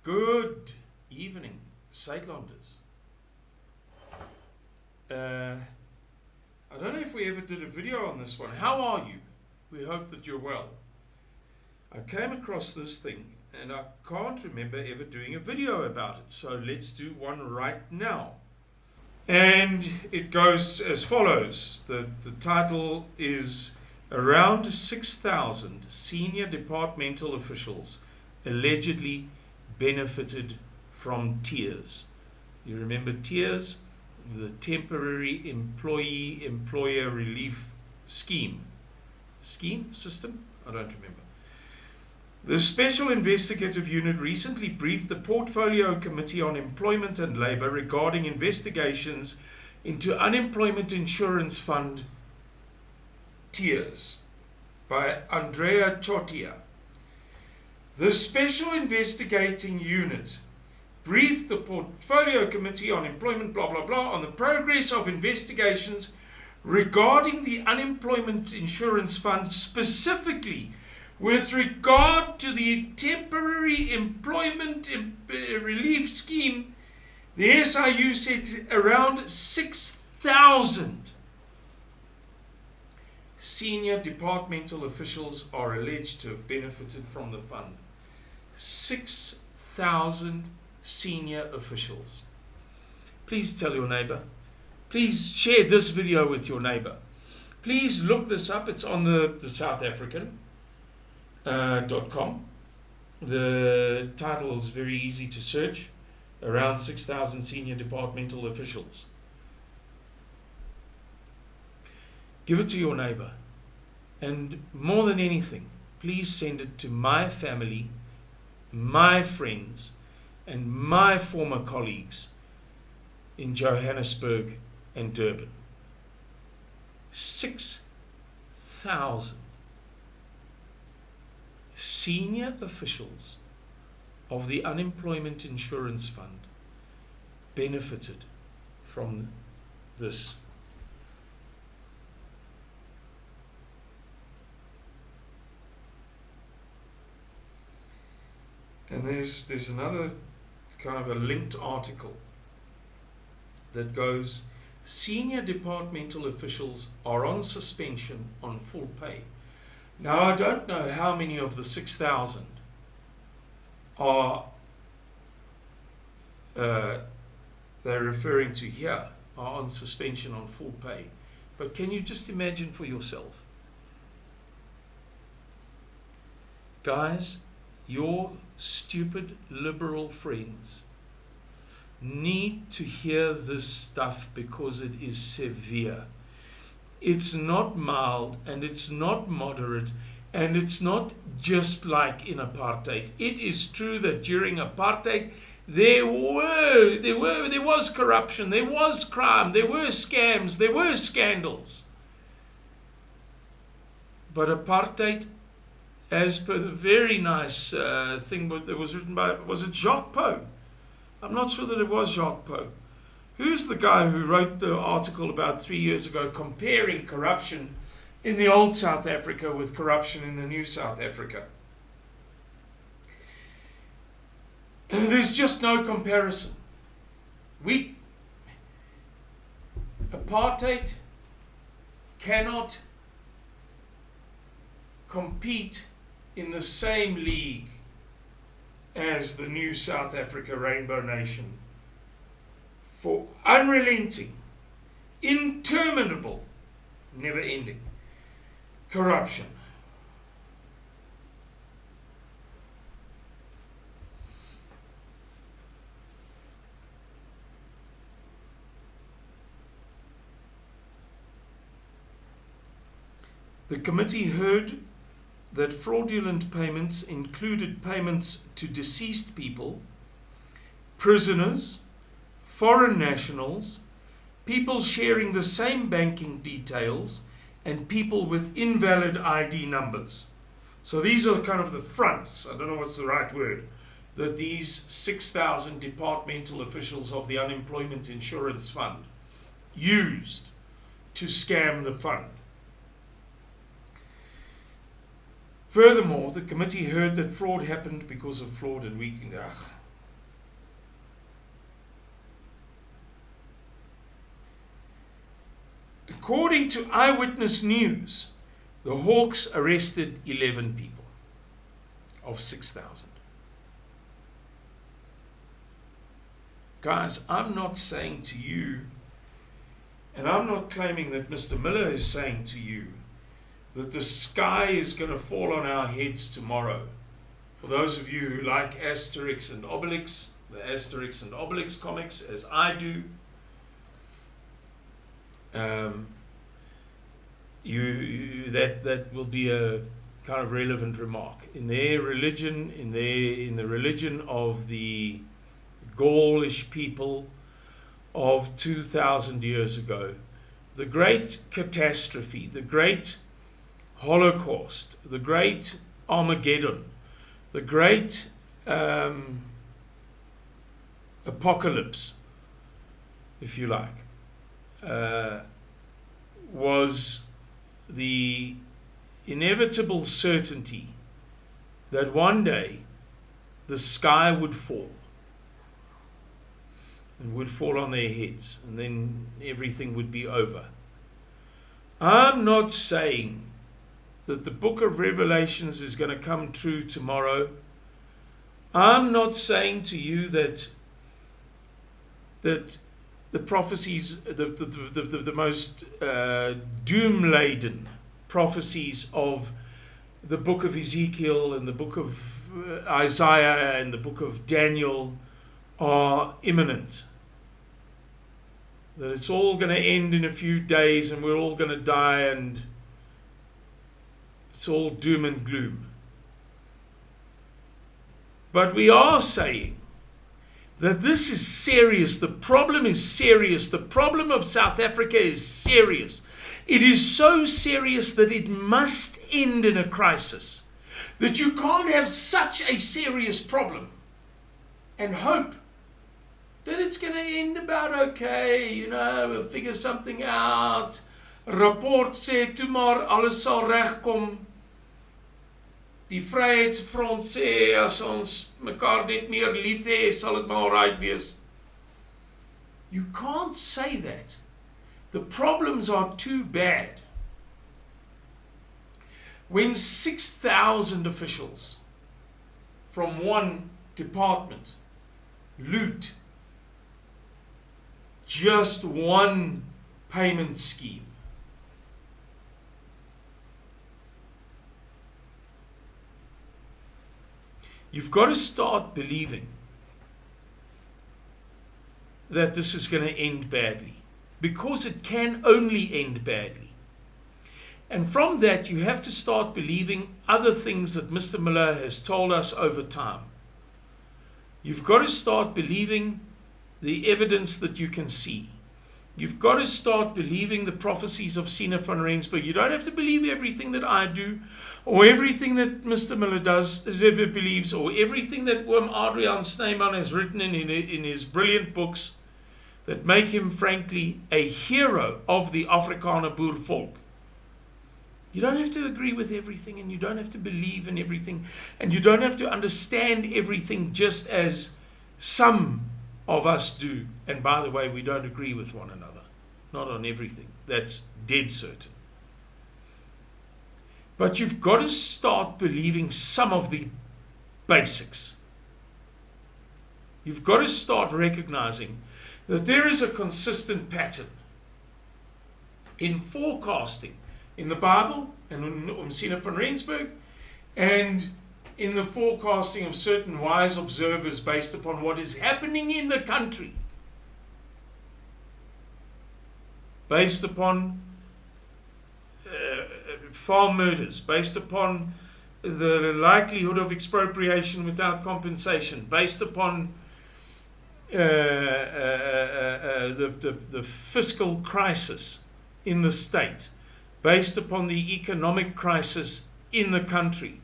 Good evening, Suidlanders. I don't know if we ever did a video on this one. How are you? We hope that you're well. I came across this thing and I can't remember ever doing a video about it, so let's do one right now. And it goes as follows. The title is Around 6,000 Senior Departmental Officials Allegedly Benefited from TEERS. You remember TEERS? The Temporary Employer Relief Scheme. System? I don't remember. The Special Investigative Unit recently briefed the Portfolio Committee on Employment and Labour regarding investigations into Unemployment Insurance Fund TEERS by Andrea Chotia. The Special Investigating Unit briefed the Portfolio Committee on Employment on the progress of investigations regarding the Unemployment Insurance Fund, specifically with regard to the Temporary Employment Relief Scheme. The SIU said around 6,000 senior departmental officials are alleged to have benefited from the fund. 6,000 senior officials. Please tell your neighbor. Please share this video with your neighbor. Please look this up. It's on the South African .com. The title is very easy to search. Around 6,000 senior departmental officials. Give it to your neighbor. And more than anything, please send it to my family, my friends, and my former colleagues in Johannesburg and Durban. 6,000 senior officials of the Unemployment Insurance Fund benefited from this. And there's another kind of a linked article that goes, senior departmental officials are on suspension on full pay. Now, I don't know how many of the 6,000 are they're referring to here are on suspension on full pay. But can you just imagine for yourself? Guys, your stupid liberal friends need to hear this stuff because it is severe. It's not mild, and it's not moderate, and it's not just like in apartheid. It is true that during apartheid there was corruption, there was crime, there were scams, there were scandals. But apartheid, as per the very nice thing that was written by, was it Jacques Poe? I'm not sure that it was Jacques Poe. Who's the guy who wrote the article about 3 years ago comparing corruption in the old South Africa with corruption in the new South Africa? There's just no comparison. Apartheid cannot compete in the same league as the new South Africa Rainbow Nation for unrelenting, interminable, never-ending corruption. The committee heard that fraudulent payments included payments to deceased people, prisoners, foreign nationals, people sharing the same banking details, and people with invalid ID numbers. So these are kind of the fronts, I don't know what's the right word, that these 6,000 departmental officials of the Unemployment Insurance Fund used to scam the fund. Furthermore, the committee heard that fraud happened because of flawed and weakened. according to Eyewitness News, the Hawks arrested 11 people of 6,000. Guys, I'm not saying to you, and I'm not claiming that Mr. Miller is saying to you, that the sky is going to fall on our heads tomorrow. For those of you who like Asterix and Obelix, the Asterix and Obelix comics, as I do, that will be a kind of relevant remark. In their religion, in the religion of the Gaulish people of 2,000 years ago, the great catastrophe, the great Holocaust, the great Armageddon, the great apocalypse, if you like, was the inevitable certainty that one day the sky would fall, and would fall on their heads, and then everything would be over. I'm not saying that the book of Revelations is going to come true tomorrow. I'm not saying to you that the prophecies, the most doom-laden prophecies of the book of Ezekiel and the book of Isaiah and the book of Daniel are imminent. That it's all going to end in a few days and we're all going to die and it's all doom and gloom. But we are saying that this is serious. The problem is serious. The problem of South Africa is serious. It is so serious that it must end in a crisis. That you can't have such a serious problem and hope that it's going to end about okay, we'll figure something out. Rapport sê toe maar alles sal regkom. Die Vryheidsfront sê as ons mekaar net meer lief hê, sal dit maar alright wees. You can't say that. The problems are too bad. When 6,000 officials from one department loot just one payment scheme, you've got to start believing that this is going to end badly, because it can only end badly. And from that, you have to start believing other things that Mr. Miller has told us over time. You've got to start believing the evidence that you can see. You've got to start believing the prophecies of Sina van Rensburg. You don't have to believe everything that I do, or everything that Mr. Miller believes, or everything that Oom Adriaan Snyman has written in his brilliant books that make him, frankly, a hero of the Afrikaner boer volk. You don't have to agree with everything, and you don't have to believe in everything, and you don't have to understand everything just as some of us do. And by the way, we don't agree with one another. Not on everything. That's dead certain. But you've got to start believing some of the basics. You've got to start recognizing that there is a consistent pattern in forecasting in the Bible and in Sina van Rensburg, and in the forecasting of certain wise observers based upon what is happening in the country, based upon farm murders, based upon the likelihood of expropriation without compensation, based upon the fiscal crisis in the state, based upon the economic crisis in the country,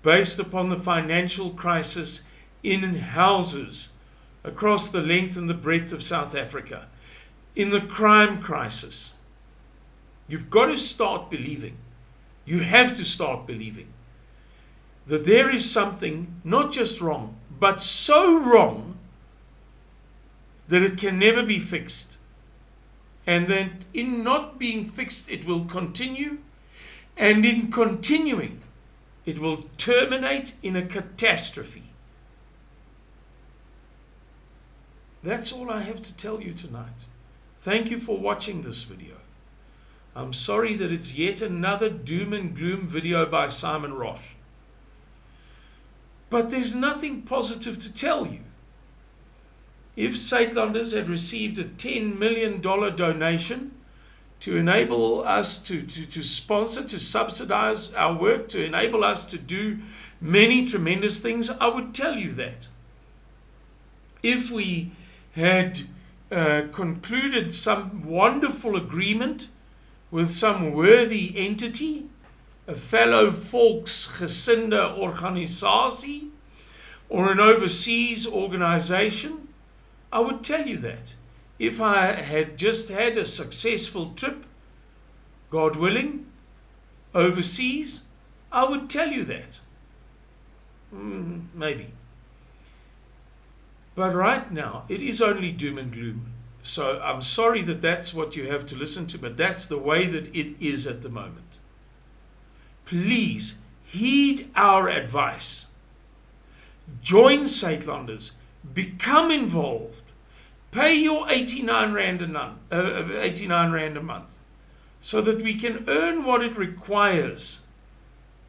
based upon the financial crisis in houses across the length and the breadth of South Africa, in the crime crisis. You've got to start believing, you have to start believing that there is something not just wrong, but so wrong that it can never be fixed. And then in not being fixed, it will continue. And in continuing, it will terminate in a catastrophe. That's all I have to tell you tonight. Thank you for watching this video. I'm sorry that it's yet another doom and gloom video by Simon Roche. But there's nothing positive to tell you. If Suidlanders had received a $10 million donation to enable us to sponsor, to subsidize our work, to enable us to do many tremendous things, I would tell you that. If we had concluded some wonderful agreement with some worthy entity, a fellow volksgesinde organisatie, or an overseas organization, I would tell you that. If I had just had a successful trip, God willing, overseas, I would tell you that. Maybe. But right now, it is only doom and gloom. So I'm sorry that that's what you have to listen to, but that's the way that it is at the moment. Please heed our advice. Join Suidlanders. Become involved. Pay your 89 Rand a month so that we can earn what it requires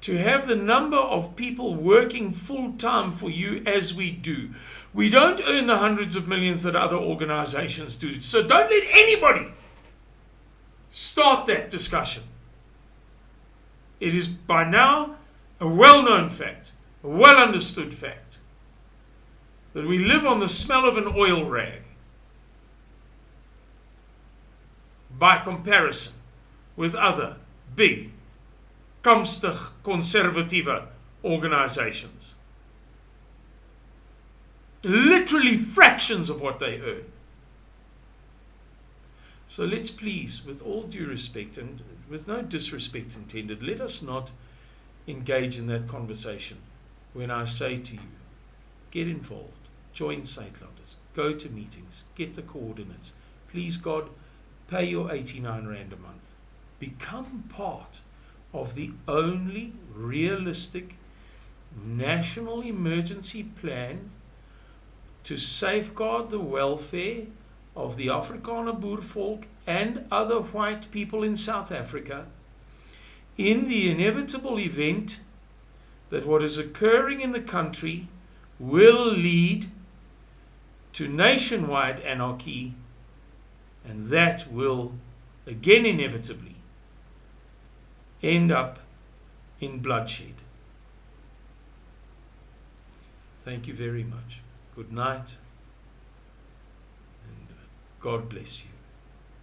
to have the number of people working full-time for you as we do. We don't earn the hundreds of millions that other organizations do. So don't let anybody start that discussion. It is by now a well-known fact, a well-understood fact, that we live on the smell of an oil rag by comparison with other big, kamstig, conservative organizations. Literally fractions of what they earn. So let's please, with all due respect and with no disrespect intended, let us not engage in that conversation when I say to you, get involved, join Suidlanders, go to meetings, get the coordinates. Please God, pay your 89 Rand a month. Become part of the only realistic national emergency plan to safeguard the welfare of the Afrikaner Boervolk and other white people in South Africa in the inevitable event that what is occurring in the country will lead to nationwide anarchy, and that will again inevitably end up in bloodshed. Thank you very much. Good night, and God bless you.